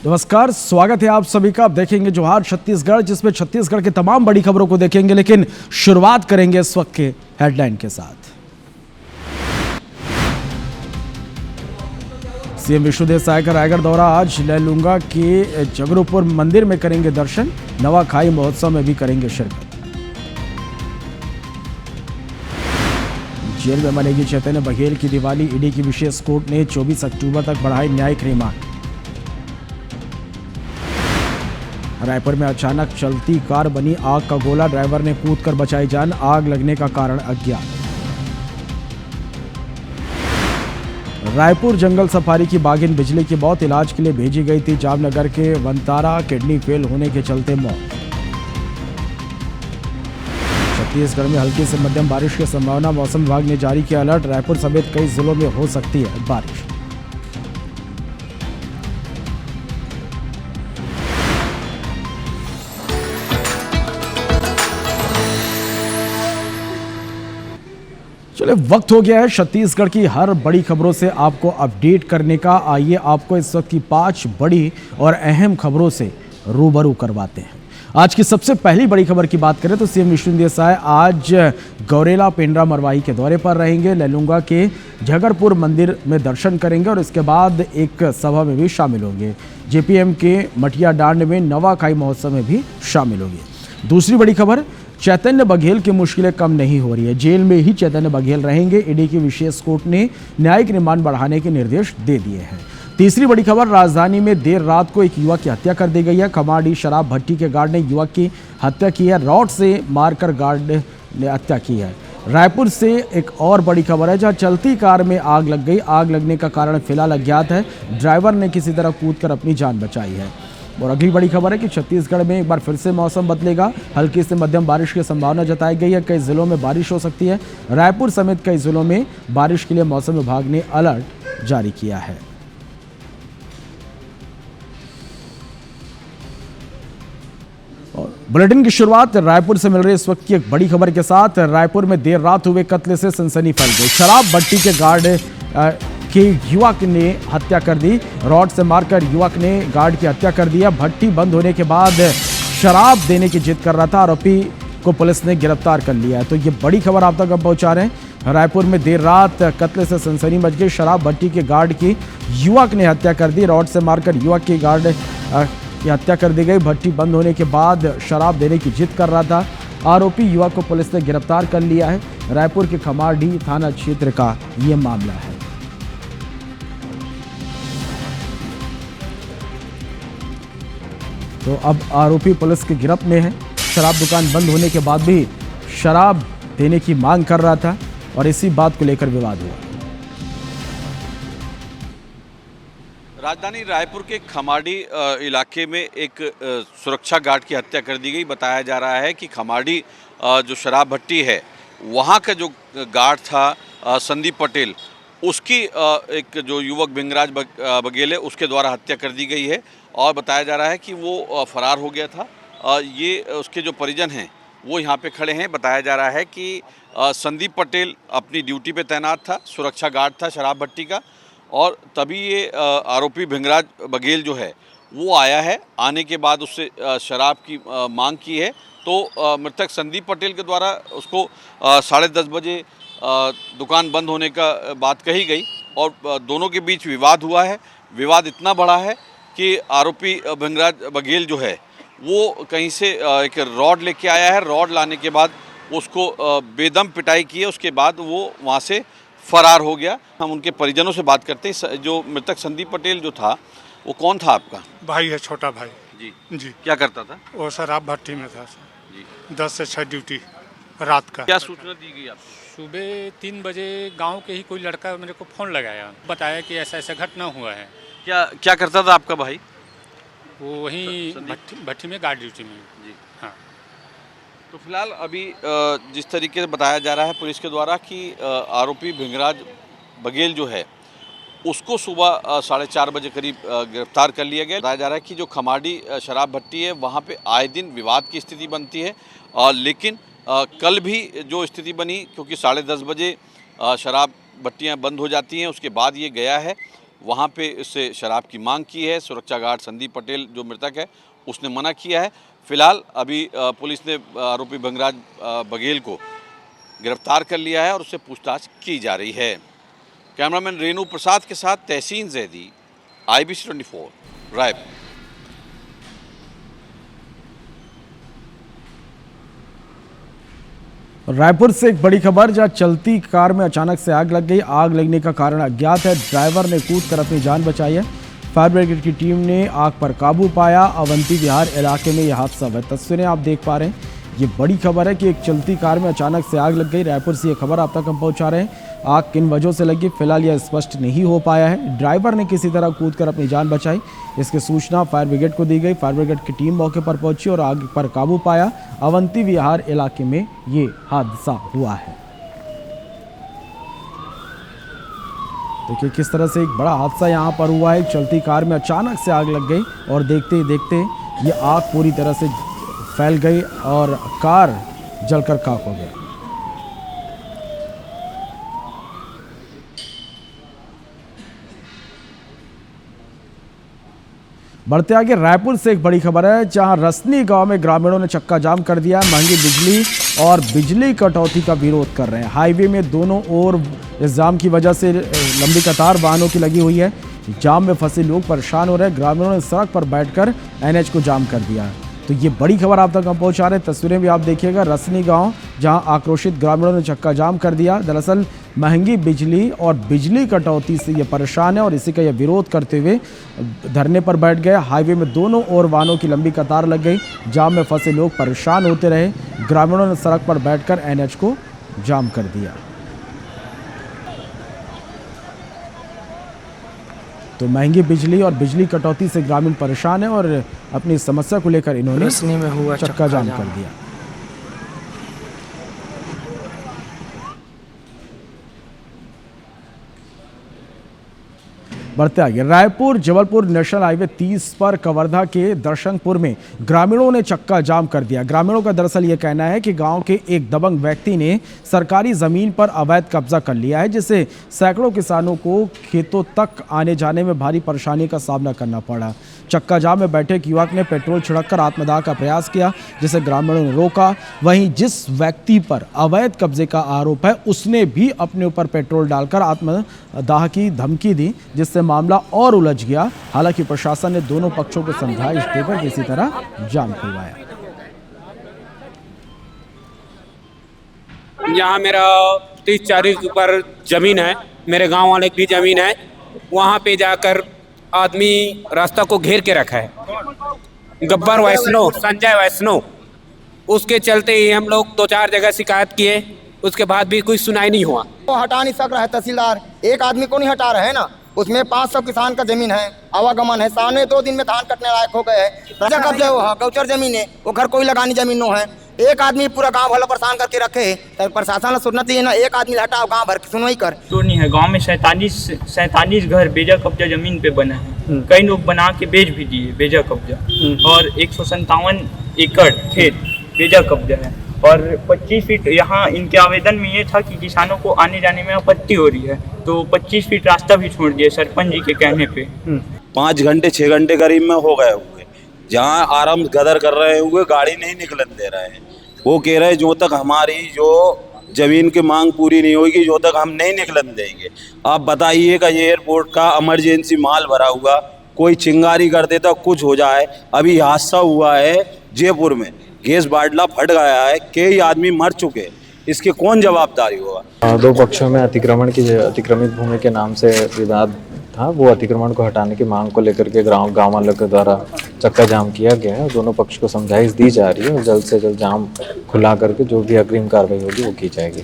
नमस्कार, स्वागत है आप सभी का। आप देखेंगे जोहार छत्तीसगढ़, जिसमें छत्तीसगढ़ की तमाम बड़ी खबरों को देखेंगे, लेकिन शुरुआत करेंगे इस वक्त के हेडलाइन के साथ। सीएम विष्णुदेव साय का रायगढ़ दौरा आज। लैलूंगा के जगरूपुर मंदिर में करेंगे दर्शन, नवाखाई महोत्सव में भी करेंगे शिरकत। जेल में मनेगी चैतन्य बघेल की दिवाली। ईडी की विशेष कोर्ट ने 24 अक्टूबर तक बढ़ाई न्यायिक रिमांड। रायपुर में अचानक चलती कार बनी आग का गोला, ड्राइवर ने कूदकर बचाई जान, आग लगने का कारण अज्ञात। रायपुर जंगल सफारी की बाघिन बिजली की मौत, इलाज के लिए भेजी गई थी जामनगर के वनतारा, किडनी फेल होने के चलते मौत। छत्तीसगढ़ में हल्की से मध्यम बारिश की संभावना, मौसम विभाग ने जारी किया अलर्ट। रायपुर समेत कई जिलों में हो सकती है बारिश। चलिए, वक्त हो गया है छत्तीसगढ़ की हर बड़ी खबरों से आपको अपडेट करने का। आइए आपको इस वक्त की 5 बड़ी और अहम खबरों से रूबरू करवाते हैं। आज की सबसे पहली बड़ी खबर की बात करें तो सीएम विष्णुदेव साय आज गौरेला पेंड्रा मरवाही के दौरे पर रहेंगे। लैलूंगा के जगरपुर मंदिर में दर्शन करेंगे और इसके बाद एक सभा में भी शामिल होंगे। जेपीएम के मटिया डांड में नवाखाई महोत्सव में भी शामिल होंगे। दूसरी बड़ी खबर, चैतन्य बघेल की मुश्किलें कम नहीं हो रही है। जेल में ही चैतन्य बघेल रहेंगे। ईडी की विशेष कोर्ट ने न्यायिक रिमांड बढ़ाने के निर्देश दे दिए हैं। तीसरी बड़ी खबर, राजधानी में देर रात को एक युवक की हत्या कर दी गई है। खमाड़ी शराब भट्टी के गार्ड ने युवक की हत्या की है। रॉड से मारकर गार्ड ने हत्या की है। रायपुर से एक और बड़ी खबर है, जहां चलती कार में आग लग गई। आग लगने का कारण फिलहाल अज्ञात है। ड्राइवर ने किसी तरह कूदकर अपनी जान बचाई है। और अगली बड़ी खबर है कि छत्तीसगढ़ में एक बार फिर से मौसम बदलेगा। हल्की से मध्यम बारिश की संभावना जताई गई है। कई जिलों में बारिश हो सकती है। रायपुर समेत कई जिलों में बारिश के लिए मौसम विभाग ने अलर्ट जारी किया है। और बुलेटिन की शुरुआत रायपुर से मिल रही इस वक्त की एक बड़ी खबर के साथ। रायपुर में देर रात हुए कत्ल से सनसनी फैल गई। शराब भट्टी के गार्ड कि युवक ने हत्या कर दी। रॉड से मारकर युवक ने गार्ड की हत्या कर दिया। भट्टी बंद होने के बाद शराब देने की जिद कर रहा था। आरोपी को पुलिस ने गिरफ्तार कर लिया है। तो ये बड़ी खबर आप तक अब पहुंचा रहे हैं। रायपुर में देर रात कत्ल से सनसनी मच गई। शराब भट्टी के गार्ड की युवक ने हत्या कर दी। रॉड से मारकर युवक की गार्ड की हत्या कर दी गई। भट्टी बंद होने के बाद शराब देने की जिद कर रहा था। आरोपी युवक को पुलिस ने गिरफ्तार कर लिया है। रायपुर के खमाड़ी थाना क्षेत्र का ये मामला है। तो अब आरोपी पुलिस की गिरफ्त में है। शराब दुकान बंद होने के बाद भी शराब देने की मांग कर रहा था और इसी बात को लेकर विवाद हुआ। राजधानी रायपुर के खमाड़ी इलाके में एक सुरक्षा गार्ड की हत्या कर दी गई। बताया जा रहा है कि खमाड़ी जो शराब भट्टी है वहाँ का जो गार्ड था संदीप पटेल, उसकी एक जो युवक भिंगराज बघेल है उसके द्वारा हत्या कर दी गई है। और बताया जा रहा है कि वो फरार हो गया था। ये उसके जो परिजन हैं वो यहाँ पे खड़े हैं। बताया जा रहा है कि संदीप पटेल अपनी ड्यूटी पे तैनात था, सुरक्षा गार्ड था शराब भट्टी का, और तभी ये आरोपी भिंगराज बघेल जो है वो आया है। आने के बाद उससे शराब की मांग की है। तो मृतक संदीप पटेल के द्वारा उसको 10:30 बजे दुकान बंद होने का बात कही गई और दोनों के बीच विवाद हुआ है। विवाद इतना बड़ा है कि आरोपी भिंगराज बघेल जो है वो कहीं से एक रॉड लेके आया है। रॉड लाने के बाद उसको बेदम पिटाई की है। उसके बाद वो वहाँ से फरार हो गया। हम उनके परिजनों से बात करते हैं। जो मृतक संदीप पटेल जो था वो कौन था आपका? भाई है, छोटा भाई जी। क्या करता था? वो शराब भट्टी में था जी। 10 से 6 ड्यूटी रात का। क्या सूचना दी गई आपको? सुबह 3 बजे गांव के ही कोई लड़का मेरे को फ़ोन लगाया, बताया कि ऐसा ऐसा घटना हुआ है। क्या करता था आपका भाई? वो वहीं भट्टी में गार्ड ड्यूटी में। जी हाँ। तो फिलहाल अभी जिस तरीके से बताया जा रहा है पुलिस के द्वारा कि आरोपी भिंगराज बघेल जो है उसको सुबह 4:30 बजे करीब गिरफ्तार कर लिया गया। बताया जा रहा है कि जो खमाड़ी शराब भट्टी है वहाँ पे आए दिन विवाद की स्थिति बनती है। लेकिन कल भी जो स्थिति बनी, क्योंकि 10:30 बजे शराब भट्टियाँ बंद हो जाती हैं, उसके बाद ये गया है वहाँ पे इससे शराब की मांग की है। सुरक्षा गार्ड संदीप पटेल जो मृतक है उसने मना किया है। फिलहाल अभी पुलिस ने आरोपी भंगराज बघेल को गिरफ्तार कर लिया है और उससे पूछताछ की जा रही है। कैमरामैन रेणु प्रसाद के साथ तहसीन जैदी, IBC 24, रायपुर। रायपुर से एक बड़ी खबर, जहां चलती कार में अचानक से आग लग गई। आग लगने का कारण अज्ञात है। ड्राइवर ने कूदकर अपनी जान बचाई है। फायर ब्रिगेड की टीम ने आग पर काबू पाया। अवंती विहार इलाके में यह हादसा हुआ। तस्वीरें आप देख पा रहे हैं। ये बड़ी खबर है कि एक चलती कार में अचानक से आग लग गई। रायपुर से ये खबर आप तक हम पहुंचा रहे हैं। आग किन वजहों से लगी फिलहाल यह स्पष्ट नहीं हो पाया है। ड्राइवर ने किसी तरह कूदकर अपनी जान बचाई। इसकी सूचना फायर ब्रिगेड को दी गई। फायर ब्रिगेड की टीम मौके पर पहुंची और आग पर काबू पाया। अवंती विहार इलाके में ये हादसा हुआ है। देखिए किस तरह से एक बड़ा हादसा यहाँ पर हुआ है। चलती कार में अचानक से आग लग गई और देखते ही देखते ये आग पूरी तरह से फैल गई और कार जलकर खाक हो गया। बढ़ते आगे, रायपुर से एक बड़ी खबर है, जहां रसनी गांव में ग्रामीणों ने चक्का जाम कर दिया। महंगी बिजली और बिजली कटौती का विरोध कर रहे हैं। हाईवे में दोनों ओर इस जाम की वजह से लंबी कतार वाहनों की लगी हुई है। जाम में फंसे लोग परेशान हो रहे हैं। ग्रामीणों ने सड़क पर बैठकर NH को जाम कर दिया। तो ये बड़ी खबर आप तक हम पहुंचा रहे हैं। तस्वीरें भी आप देखिएगा। रसनी गांव, जहां आक्रोशित ग्रामीणों ने चक्का जाम कर दिया। दरअसल महंगी बिजली और बिजली कटौती से ये परेशान है और इसी का ये विरोध करते हुए धरने पर बैठ गए। हाईवे में दोनों ओर वाहनों की लंबी कतार लग गई। जाम में फंसे लोग परेशान होते रहे। ग्रामीणों ने सड़क पर बैठकर NH को जाम कर दिया। तो महंगी बिजली और बिजली कटौती से ग्रामीण परेशान है और अपनी समस्या को लेकर इन्होंने चक्का जाम कर दिया। बढ़ते आगे, रायपुर जबलपुर नेशनल हाईवे 30 पर कवर्धा के दर्शनपुर में ग्रामीणों ने चक्का जाम कर दिया। ग्रामीणों का दरअसल ये कहना है कि गांव के एक दबंग व्यक्ति ने सरकारी जमीन पर अवैध कब्जा कर लिया है, जिससे सैकड़ों किसानों को खेतों तक आने जाने में भारी परेशानी का सामना करना पड़ा। चक्का जाम में बैठे एक युवक ने पेट्रोल छिड़ककर आत्मदाह का प्रयास किया, जिसे ग्रामीणों ने रोका। वहीं जिस व्यक्ति पर अवैध कब्जे का आरोप है उसने भी अपने ऊपर पेट्रोल डालकर आत्मदाह की धमकी दी, जिससे मामला और उलझ गया। हालांकि प्रशासन ने दोनों पक्षों को समझाइश देकर किसी तरह जाम खुलवाया। यहाँ मेरा 30-40 ऊपर जमीन है, मेरे गांव वाले की जमीन है। वहाँ पे जाकर आदमी रास्ता को घेर के रखा है। गब्बर वैष्णव, संजय वैष्णव, उसके चलते ही हम लोग 2-4 जगह शिकायत किए, उसके बाद भी कोई सुनाई नहीं हुआ। वो हटा नहीं सक रहा है तहसीलदार, एक आदमी को नहीं हटा रहे हैं ना। उसमें 500 किसान का जमीन है, आवागमन है। सामने 2 दिन में धान कटने लायक हो गए हैं। राजा कब्जे वो गौचर जमीन है, वो घर कोई लगानी जमीन नो है। एक आदमी पूरा गांव भला परेशान करके रखे है, तो प्रशासन सुनना चाहिए ना। एक आदमी हटाओ, गांव भर की सुनवाई कर। तो नहीं है, गांव में 47 घर बेजा कब्जा जमीन पे बना है। कई लोग बना के बेच भी दिए बेजा कब्जा, और 157 एकड़ खेत बेजा कब्जा है। और 25 फीट यहाँ इनके आवेदन में ये था कि किसानों को आने जाने में आपत्ति हो रही है, तो 25 फीट रास्ता भी छोड़ दिया सरपंच जी के कहने पे। 5 घंटे 6 घंटे करीब में हो गए हुए, जहाँ आराम गदर कर रहे हुए गाड़ी नहीं निकलने दे रहे हैं। वो कह रहे हैं जो तक हमारी जो जमीन की मांग पूरी नहीं होगी, जो तक हम नहीं निकलने देंगे। आप बताइए कि एयरपोर्ट का इमरजेंसी माल भरा हुआ, कोई चिंगारी कर देता कुछ हो जाए। अभी हादसा हुआ है जयपुर में, गैस बाटला फट गया है, कई आदमी मर चुके। इसके कौन जवाबदारी होगा? 2 पक्षों में अतिक्रमित भूमि के नाम से विवाद था। वो अतिक्रमण को हटाने की मांग को लेकर के गाँव वालों के द्वारा चक्का जाम किया गया है। दोनों पक्ष को समझाइश दी जा रही है और जल्द से जल्द जाम खुला करके जो भी अग्रिम कार्रवाई होगी वो की जाएगी।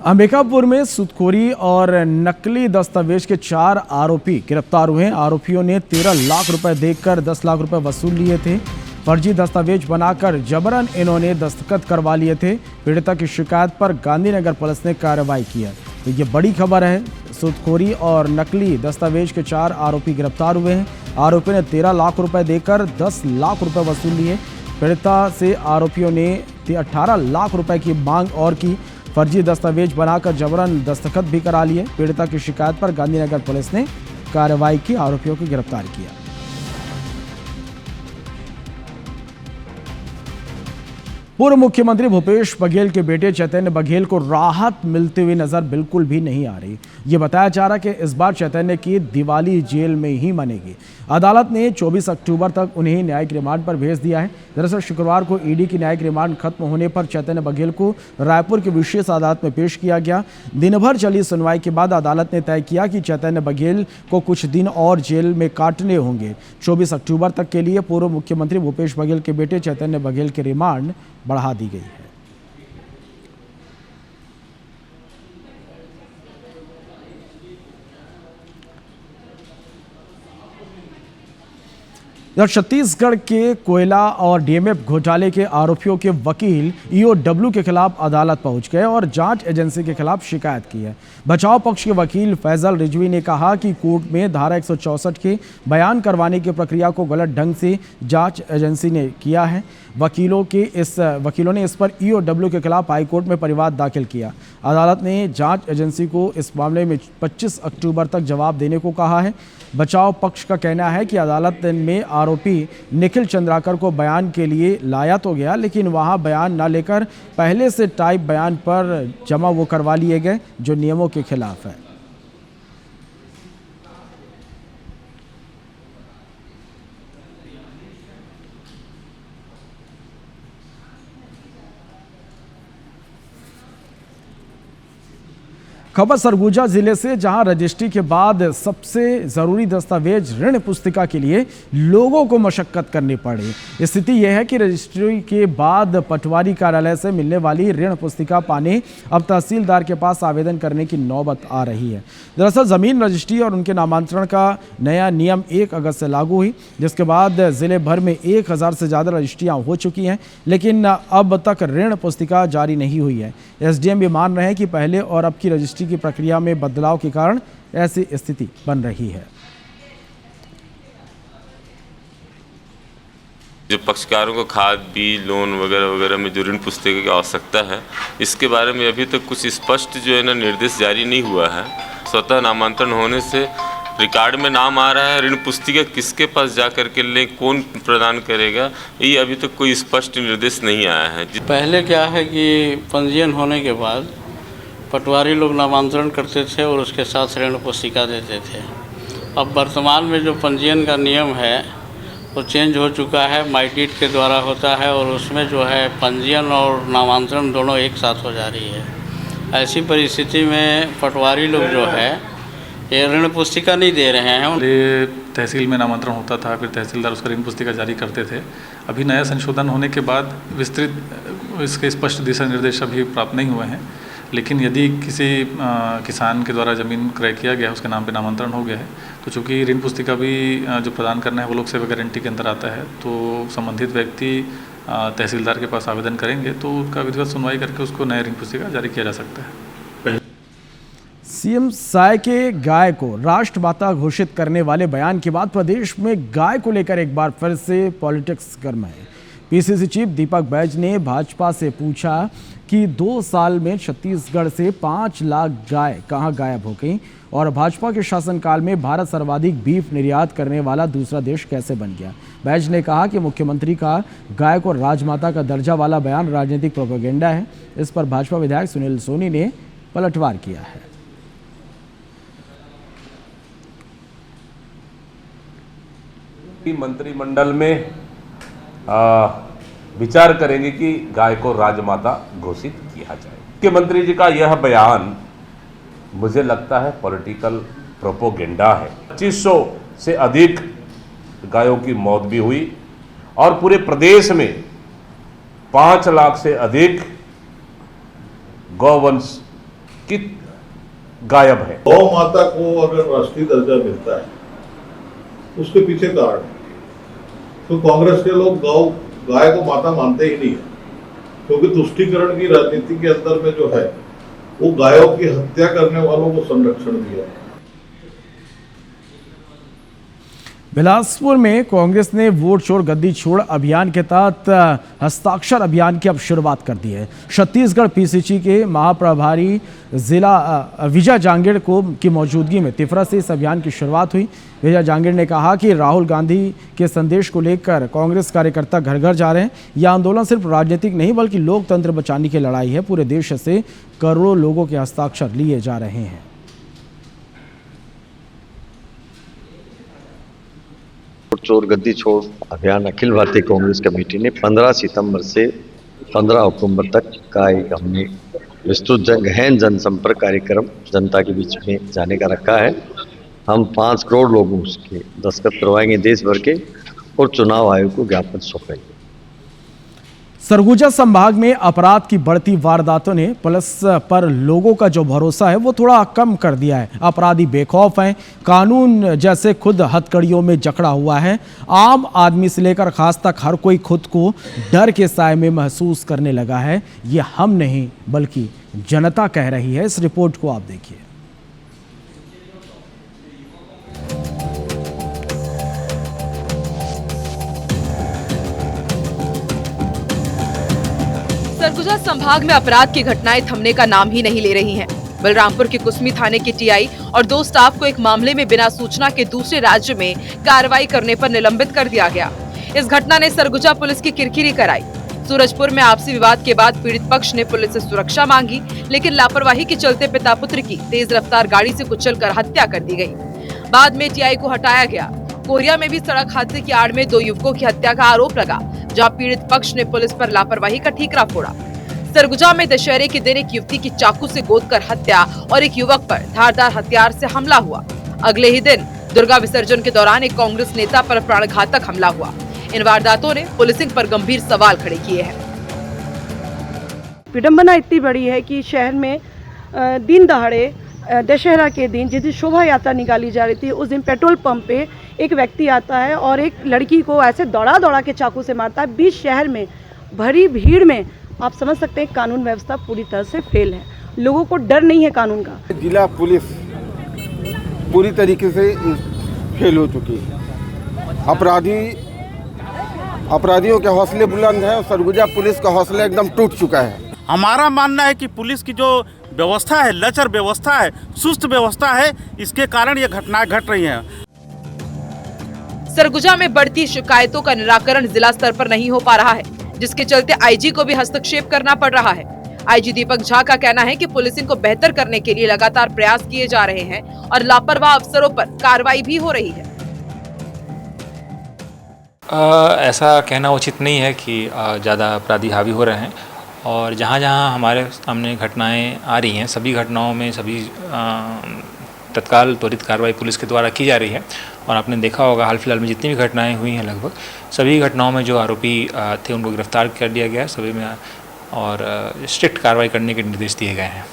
अंबिकापुर में सूदखोरी और नकली दस्तावेज के 4 आरोपी गिरफ्तार हुए हैं। आरोपियों ने 13 लाख रुपए देकर 10 लाख रुपए वसूल लिए थे। फर्जी दस्तावेज बनाकर जबरन इन्होंने दस्तखत करवा लिए थे। पीड़िता की शिकायत पर गांधीनगर पुलिस ने कार्रवाई की है। तो ये बड़ी खबर है। सूदखोरी और नकली दस्तावेज के 4 आरोपी गिरफ्तार हुए हैं। आरोपी ने 13 लाख रुपए देकर 10 लाख रुपए वसूल लिए। पीड़िता से आरोपियों ने 18 लाख रुपए की मांग और की। फर्जी दस्तावेज बनाकर जबरन दस्तखत भी करा लिए। पीड़िता की शिकायत पर गांधीनगर पुलिस ने कार्रवाई की, आरोपियों को गिरफ्तार किया। पूर्व मुख्यमंत्री भूपेश बघेल के बेटे चैतन्य बघेल को राहत मिलते हुए नजर बिल्कुल भी नहीं आ रही। ये बताया जा रहा है कि इस बार चैतन्य की दिवाली जेल में ही मनेगी। अदालत ने 24 अक्टूबर तक उन्हें न्यायिक रिमांड पर भेज दिया है। दरअसल शुक्रवार को ईडी की न्यायिक रिमांड खत्म होने पर चैतन्य बघेल को रायपुर की विशेष अदालत में पेश किया गया। दिन भर चली सुनवाई के बाद अदालत ने तय किया कि चैतन्य बघेल को कुछ दिन और जेल में काटने होंगे। 24 अक्टूबर तक के लिए पूर्व मुख्यमंत्री भूपेश बघेल के बेटे चैतन्य बघेल की रिमांड बढ़ा दी गई है। इधर छत्तीसगढ़ के कोयला और डीएमएफ घोटाले के आरोपियों के वकील ईओडब्ल्यू के खिलाफ अदालत पहुंच गए और जांच एजेंसी के खिलाफ शिकायत की है। बचाव पक्ष के वकील फैजल रिजवी ने कहा कि कोर्ट में धारा 164 के बयान करवाने की प्रक्रिया को गलत ढंग से जांच एजेंसी ने किया है। वकीलों ने इस पर ईओडब्ल्यू के खिलाफ हाईकोर्ट में परिवाद दाखिल किया। अदालत ने जांच एजेंसी को इस मामले में 25 अक्टूबर तक जवाब देने को कहा है। बचाव पक्ष का कहना है कि अदालत में आरोपी निखिल चंद्राकर को बयान के लिए लाया तो गया, लेकिन वहां बयान न लेकर पहले से टाइप बयान पर जमा वो करवा लिए गए, जो नियमों के खिलाफ है। खबर सरगुजा जिले से, जहां रजिस्ट्री के बाद सबसे जरूरी दस्तावेज ऋण पुस्तिका के लिए लोगों को मशक्कत करनी पड़ी। स्थिति यह है कि रजिस्ट्री के बाद पटवारी कार्यालय से मिलने वाली ऋण पुस्तिका पाने अब तहसीलदार के पास आवेदन करने की नौबत आ रही है। दरअसल जमीन रजिस्ट्री और उनके नामांतरण का नया नियम 1 अगस्त से लागू हुई, जिसके बाद जिले भर में 1000 से ज़्यादा रजिस्ट्रियाँ हो चुकी हैं, लेकिन अब तक ऋण पुस्तिका जारी नहीं हुई है। एसडीएम भी मान रहे हैं कि पहले और अब की रजिस्ट्री की प्रक्रिया में बदलाव के कारण ऐसी स्थिति बन रही है। जो पक्षकारों को खाद, बीज, लोन वगैरह वगैरह में जो ऋण पुस्तिका की आवश्यकता है, इसके बारे में अभी तक कुछ स्पष्ट जो है ना निर्देश जारी नहीं हुआ है। स्वतः नामांतरण होने से रिकॉर्ड में नाम आ रहा है, ऋण पुस्तिका किसके पास जा कर के लें, कौन प्रदान करेगा, ये अभी तक कोई स्पष्ट निर्देश नहीं आया है। पहले क्या है कि पंजीयन होने के बाद पटवारी लोग नामांतरण करते थे और उसके साथ ऋण पुस्तिका देते थे। अब वर्तमान में जो पंजीयन का नियम है वो चेंज हो चुका है, माइडीड के द्वारा होता है और उसमें जो है पंजीयन और नामांतरण दोनों एक साथ हो जा रही है। ऐसी परिस्थिति में पटवारी लोग जो है ये ऋण पुस्तिका नहीं दे रहे हैं। तहसील में नामांतरण होता था, फिर तहसीलदार उसका ऋण पुस्तिका जारी करते थे। अभी नया संशोधन होने के बाद विस्तृत इसके स्पष्ट दिशा निर्देश अभी प्राप्त नहीं हुए हैं, लेकिन यदि किसी किसान के द्वारा ज़मीन क्रय किया गया है, उसके नाम पे नामांतरण हो गया है, तो चूँकि ऋण पुस्तिका भी जो प्रदान करना है वो लोक सेवा गारंटी के अंदर आता है, तो संबंधित व्यक्ति तहसीलदार के पास आवेदन करेंगे तो उसका विधिवत सुनवाई करके उसको नया ऋण पुस्तिका जारी किया जा सकता है। सीएम साय के गाय को राष्ट्रमाता घोषित करने वाले बयान के बाद प्रदेश में गाय को लेकर एक बार फिर से पॉलिटिक्स गर्म है। पीसीसी चीफ दीपक बैज ने भाजपा से पूछा कि 2 साल में छत्तीसगढ़ से 5 लाख गाय कहां गायब हो गई और भाजपा के शासनकाल में भारत सर्वाधिक बीफ निर्यात करने वाला दूसरा देश कैसे बन गया। बैज ने कहा कि मुख्यमंत्री का गाय को राजमाता का दर्जा वाला बयान राजनीतिक प्रोपेगेंडा है। इस पर भाजपा विधायक सुनील सोनी ने पलटवार किया है। मंत्रिमंडल में विचार करेंगे कि गाय को राजमाता घोषित किया जाए। मुख्यमंत्री जी का यह बयान मुझे लगता है पॉलिटिकल प्रोपोगेंडा है। 2500 से अधिक गायों की मौत भी हुई और पूरे प्रदेश में 5 लाख से अधिक गौवंश की गायब है। गौ माता को अगर राष्ट्रीय दर्जा मिलता है उसके पीछे कारण है, तो कांग्रेस के लोग गाय को माता मानते ही नहीं है, क्योंकि तुष्टीकरण की राजनीति के अंदर में जो है वो गायों की हत्या करने वालों को संरक्षण दिया है। बिलासपुर में कांग्रेस ने वोट छोड़ गद्दी छोड़ अभियान के तहत हस्ताक्षर अभियान की अब शुरुआत कर दी है। छत्तीसगढ़ पीसीसी के महाप्रभारी जिला विजय जांगेड़ की मौजूदगी में तिफरा से इस अभियान की शुरुआत हुई। विजय जांगेड़ ने कहा कि राहुल गांधी के संदेश को लेकर कांग्रेस कार्यकर्ता घर घर जा रहे हैं। यह आंदोलन सिर्फ राजनीतिक नहीं बल्कि लोकतंत्र बचाने की लड़ाई है। पूरे देश से करोड़ों लोगों के हस्ताक्षर लिए जा रहे हैं। चोर गद्दी छोड़ अभियान अखिल भारतीय कांग्रेस कमेटी ने 15 सितंबर से 15 अक्टूबर तक का एक हमने विस्तृत गहन जनसंपर्क कार्यक्रम जनता के बीच में जाने का रखा है। हम 5 करोड़ लोगों के दस्तखत करवाएंगे देश भर के और चुनाव आयोग को ज्ञापन सौंपेंगे। सरगुजा संभाग में अपराध की बढ़ती वारदातों ने पुलिस पर लोगों का जो भरोसा है वो थोड़ा कम कर दिया है। अपराधी बेखौफ हैं, कानून जैसे खुद हथकड़ियों में जकड़ा हुआ है। आम आदमी से लेकर खास तक हर कोई खुद को डर के साए में महसूस करने लगा है। ये हम नहीं बल्कि जनता कह रही है। इस रिपोर्ट को आप देखिए। सरगुजा संभाग में अपराध की घटनाएं थमने का नाम ही नहीं ले रही हैं। बलरामपुर के कुसमी थाने के टीआई और 2 स्टाफ को एक मामले में बिना सूचना के दूसरे राज्य में कार्रवाई करने पर निलंबित कर दिया गया। इस घटना ने सरगुजा पुलिस की किरकिरी कराई। सूरजपुर में आपसी विवाद के बाद पीड़ित पक्ष ने पुलिस से सुरक्षा मांगी, लेकिन लापरवाही के चलते पिता पुत्र की तेज रफ्तार गाड़ी से कुचलकर हत्या कर दी गई। बाद में टीआई को हटाया गया। कोरिया में भी सड़क हादसे की आड़ में 2 युवकों की हत्या का आरोप लगा, जहां पीड़ित पक्ष ने पुलिस पर लापरवाही का ठीकरा फोड़ा। सरगुजा में दशहरे के दिन एक युवती की चाकू से गोदकर हत्या और एक युवक पर धारदार हथियार से हमला हुआ। अगले ही दिन दुर्गा विसर्जन के दौरान एक कांग्रेस नेता पर प्राणघातक हमला हुआ। इन वारदातों ने पुलिसिंग पर गंभीर सवाल खड़े किए हैं। विडंबना इतनी बड़ी है कि शहर में दिन दहाड़े दशहरा के दिन जिस दिन शोभा यात्रा निकाली जा रही थी, उस दिन पेट्रोल पंप पे एक व्यक्ति आता है और एक लड़की को ऐसे दौड़ा के चाकू से मारता है। बीच शहर में भरी भीड़ में आप समझ सकते हैं कानून व्यवस्था पूरी तरह से फेल है। लोगों को डर नहीं है कानून का। जिला पुलिस पूरी तरीके से फेल हो चुकी है। अपराधियों के हौसले बुलंद हैं और सरगुजा पुलिस का हौसला एकदम टूट चुका है। हमारा मानना है कि पुलिस की जो व्यवस्था है, लचर व्यवस्था है, सुस्त व्यवस्था है, इसके कारण ये घटनाएं घट रही हैं। सरगुजा में बढ़ती शिकायतों का निराकरण जिला स्तर पर नहीं हो पा रहा है, जिसके चलते आईजी को भी हस्तक्षेप करना पड़ रहा है। आईजी दीपक झा का कहना है कि पुलिसिंग को बेहतर करने के लिए लगातार प्रयास किए जा रहे हैं और लापरवाह अफसरों पर कार्रवाई भी हो रही है। ऐसा कहना उचित नहीं है कि ज़्यादा अपराधी हावी हो रहे हैं, और जहाँ जहाँ हमारे सामने घटनाएं आ रही हैं, सभी घटनाओं में सभी तत्काल त्वरित कार्रवाई पुलिस के द्वारा की जा रही है। और आपने देखा होगा हाल फिलहाल में जितनी भी घटनाएं हुई हैं, लगभग सभी घटनाओं में जो आरोपी थे उनको गिरफ्तार कर दिया गया सभी में, और स्ट्रिक्ट कार्रवाई करने के निर्देश दिए गए हैं।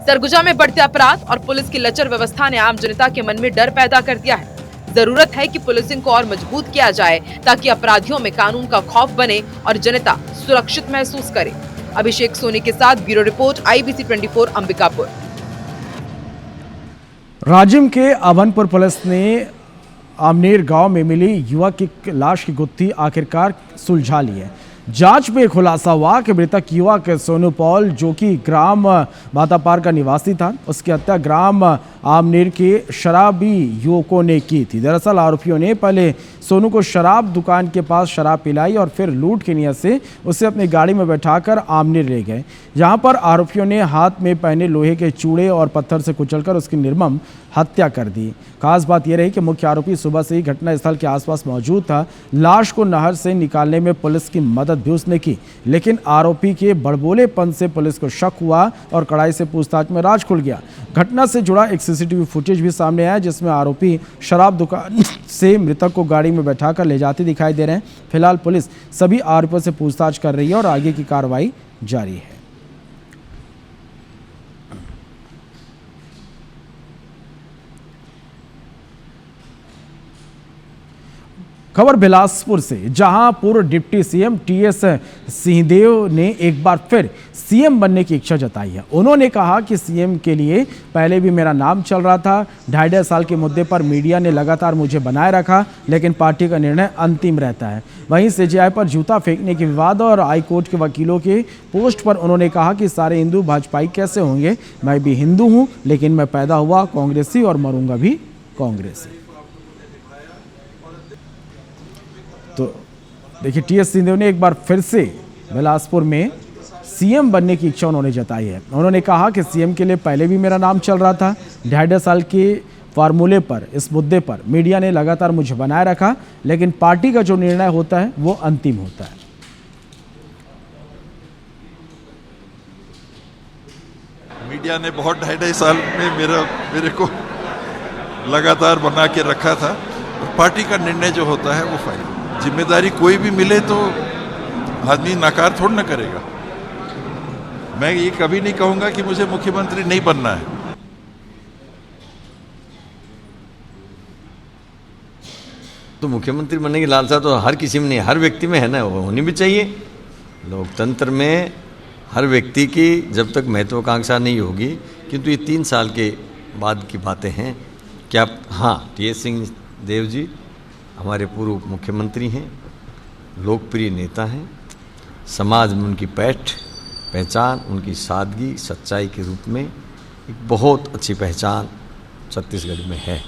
सरगुजा में बढ़ते अपराध और पुलिस की लचर व्यवस्था ने आम जनता के मन में डर पैदा कर दिया है। जरूरत है कि पुलिसिंग को और मजबूत किया जाए ताकि अपराधियों में कानून का खौफ बने और जनता सुरक्षित महसूस करे। अभिषेक सोनी के साथ bureau report, IBC 24 Ambikapur. Rajim के अभनपुर पुलिस ने आमनेर गांव में मिली युवक की लाश की गुत्थी आखिरकार सुलझा ली है। जांच में खुलासा हुआ कि मृतक युवक सोनू पॉल, जो कि ग्राम बातापार का निवासी था, उसकी हत्या ग्राम आमनेर के शराबी युवकों ने की थी। दरअसल आरोपियों ने पहले सोनू को शराब दुकान के पास शराब पिलाई और फिर लूट की नियत से उसे अपनी गाड़ी में बैठाकर आमनेर ले गए, जहां पर आरोपियों ने हाथ में पहने लोहे के चूड़े और पत्थर से कुचलकर उसकी निर्मम हत्या कर दी। खास बात यह रही कि मुख्य आरोपी सुबह से ही घटनास्थल के आसपास मौजूद था। लाश को नहर से निकालने में पुलिस की मदद भी उसने की, लेकिन आरोपी के बड़बोलेपन से पुलिस को शक हुआ और कड़ाई से पूछताछ में राज खुल गया। घटना से जुड़ा एक CCTV फुटेज भी सामने आया, जिसमें आरोपी शराब दुकान से मृतक को गाड़ी में बैठाकर ले जाते दिखाई दे रहे हैं। फिलहाल पुलिस सभी आरोपियों से पूछताछ कर रही है और आगे की कार्रवाई जारी है। खबर बिलासपुर से, जहां पूर्व डिप्टी सीएम टीएस सिंहदेव ने एक बार फिर सीएम बनने की इच्छा जताई है। उन्होंने कहा कि सीएम के लिए पहले भी मेरा नाम चल रहा था। 2.5 साल के मुद्दे पर मीडिया ने लगातार मुझे बनाए रखा, लेकिन पार्टी का निर्णय अंतिम रहता है। वहीं सीजेआई पर जूता फेंकने के विवाद और हाईकोर्ट के वकीलों के पोस्ट पर उन्होंने कहा कि सारे हिंदू भाजपाई कैसे होंगे, मैं भी हिंदू हूँ, लेकिन मैं पैदा हुआ कांग्रेसी और मरूंगा भी कांग्रेसी। तो देखिए, टीएस सिंहदेव ने एक बार फिर से बिलासपुर में सीएम बनने की इच्छा उन्होंने जताई है। उन्होंने कहा कि सीएम के लिए पहले भी मेरा नाम चल रहा था। 2.5 साल के फार्मूले पर, इस मुद्दे पर मीडिया ने लगातार मुझे बनाए रखा, लेकिन पार्टी का जो निर्णय होता है वो अंतिम होता है। मीडिया ने बहुत 2.5 साल में मेरे को लगातार बना के रखा था। और पार्टी का निर्णय जो होता है वो फाइनल। जिम्मेदारी कोई भी मिले तो आदमी नकार थोड़ा ना करेगा। मैं ये कभी नहीं कहूंगा कि मुझे मुख्यमंत्री नहीं बनना है। तो मुख्यमंत्री बनने की लालसा तो हर किसी में नहीं, हर व्यक्ति में है ना, वो होनी भी चाहिए। लोकतंत्र में हर व्यक्ति की जब तक महत्वाकांक्षा नहीं होगी, किंतु ये 3 साल के बाद की बातें हैं। क्या हाँ, टीएस सिंहदेव जी हमारे पूर्व मुख्यमंत्री हैं, लोकप्रिय नेता हैं। समाज में उनकी पहचान, उनकी सादगी, सच्चाई के रूप में एक बहुत अच्छी पहचान छत्तीसगढ़ में है।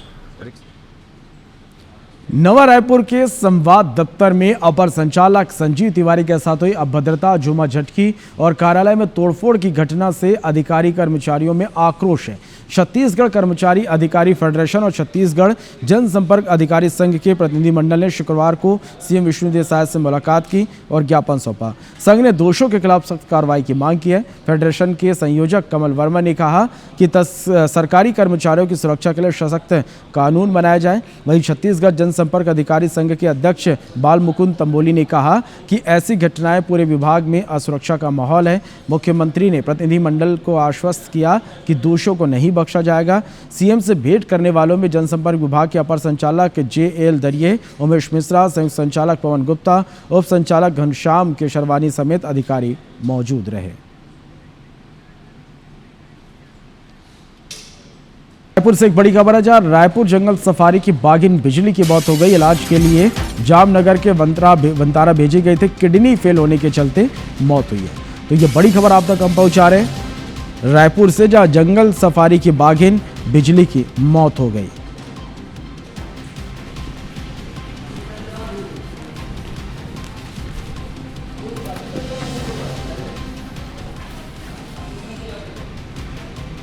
नवा रायपुर के संवाद दफ्तर में अपर संचालक संजीव तिवारी के साथ हुई अभद्रता, झूमा झटकी और कार्यालय में तोड़फोड़ की घटना से अधिकारी कर्मचारियों में आक्रोश है। छत्तीसगढ़ कर्मचारी अधिकारी फेडरेशन और छत्तीसगढ़ जनसंपर्क अधिकारी संघ के प्रतिनिधिमंडल ने शुक्रवार को सीएम विष्णुदेव साय से मुलाकात की और ज्ञापन सौंपा। संघ ने दोषियों के खिलाफ सख्त कार्रवाई की मांग की है। फेडरेशन के संयोजक कमल वर्मा ने कहा कि सरकारी कर्मचारियों की सुरक्षा के लिए सशक्त कानून बनाया जाए। वहीं छत्तीसगढ़ जनसंपर्क अधिकारी संघ के अध्यक्ष बाल मुकुंद तंबोली ने कहा कि ऐसी घटनाएं पूरे विभाग में असुरक्षा का माहौल है। मुख्यमंत्री ने प्रतिनिधिमंडल को आश्वस्त किया कि दोषियों को नहीं बख्शा जाएगा। सीएम से भेंट करने वालों में जनसंपर्क विभाग के अपर संचालक JL दरिये, उमेश मिश्रा, संयुक्त संचालक पवन गुप्ता, उप संचालक घनश्याम केशरवानी समेत अधिकारी मौजूद रहे। रायपुर से एक बड़ी खबर है, जहां रायपुर जंगल सफारी की बाघिन बिजली की मौत हो गई। इलाज के लिए जामनगर के वंतारा भेजे गए थे, किडनी फेल होने के चलते मौत हुई है। तो ये बड़ी खबर आप तक हम पहुंचा रहे हैं रायपुर से, जहां जंगल सफारी की बाघिन बिजली की मौत हो गई।